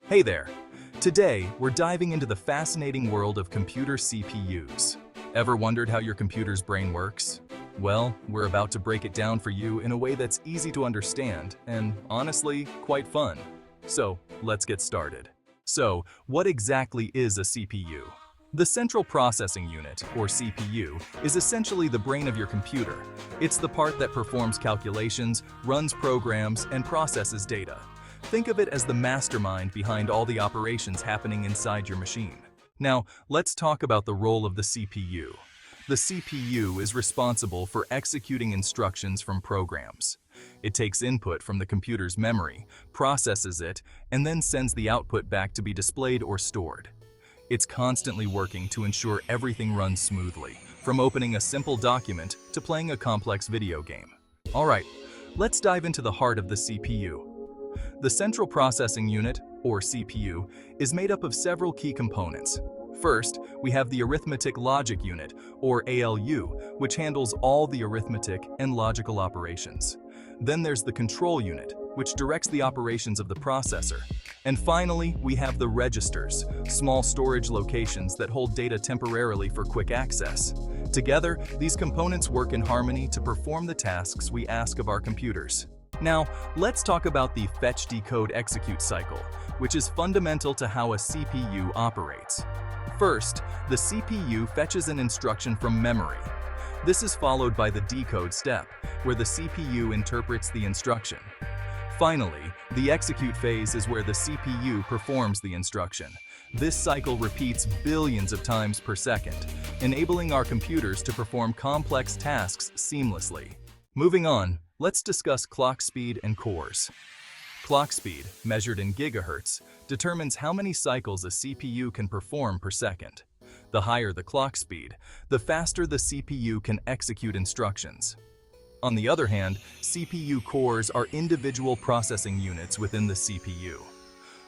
Hey there! Today, we're diving into the fascinating world of computer CPUs. Ever wondered how your computer's brain works? Well, we're about to break it down for you in a way that's easy to understand and, honestly, quite fun. So, let's get started. So, what exactly is a CPU? The Central Processing Unit, or CPU, is essentially the brain of your computer. It's the part that performs calculations, runs programs, and processes data. Think of it as the mastermind behind all the operations happening inside your machine. Now, let's talk about the role of the CPU. The CPU is responsible for executing instructions from programs. It takes input from the computer's memory, processes it, and then sends the output back to be displayed or stored. It's constantly working to ensure everything runs smoothly, from opening a simple document to playing a complex video game. Alright, let's dive into the heart of the CPU. The Central Processing Unit, or CPU, is made up of several key components. First, we have the Arithmetic Logic Unit, or ALU, which handles all the arithmetic and logical operations. Then there's the Control Unit, which directs the operations of the processor. And finally, we have the registers, small storage locations that hold data temporarily for quick access. Together, these components work in harmony to perform the tasks we ask of our computers. Now, let's talk about the fetch, decode, execute cycle, which is fundamental to how a CPU operates. First, the CPU fetches an instruction from memory. This is followed by the decode step, where the CPU interprets the instruction. Finally, the execute phase is where the CPU performs the instruction. This cycle repeats billions of times per second, enabling our computers to perform complex tasks seamlessly. Moving on, let's discuss clock speed and cores. Clock speed, measured in gigahertz, determines how many cycles a CPU can perform per second. The higher the clock speed, the faster the CPU can execute instructions. On the other hand, CPU cores are individual processing units within the CPU.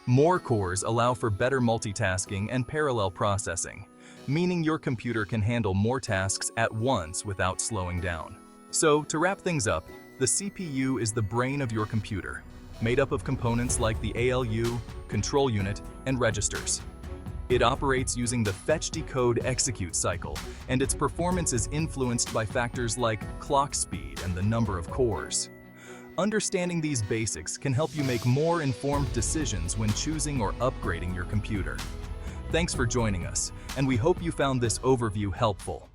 More cores allow for better multitasking and parallel processing, meaning your computer can handle more tasks at once without slowing down. So, to wrap things up, the CPU is the brain of your computer, made up of components like the ALU, control unit, and registers. It operates using the fetch, decode, execute cycle, and its performance is influenced by factors like clock speed and the number of cores. Understanding these basics can help you make more informed decisions when choosing or upgrading your computer. Thanks for joining us, and we hope you found this overview helpful.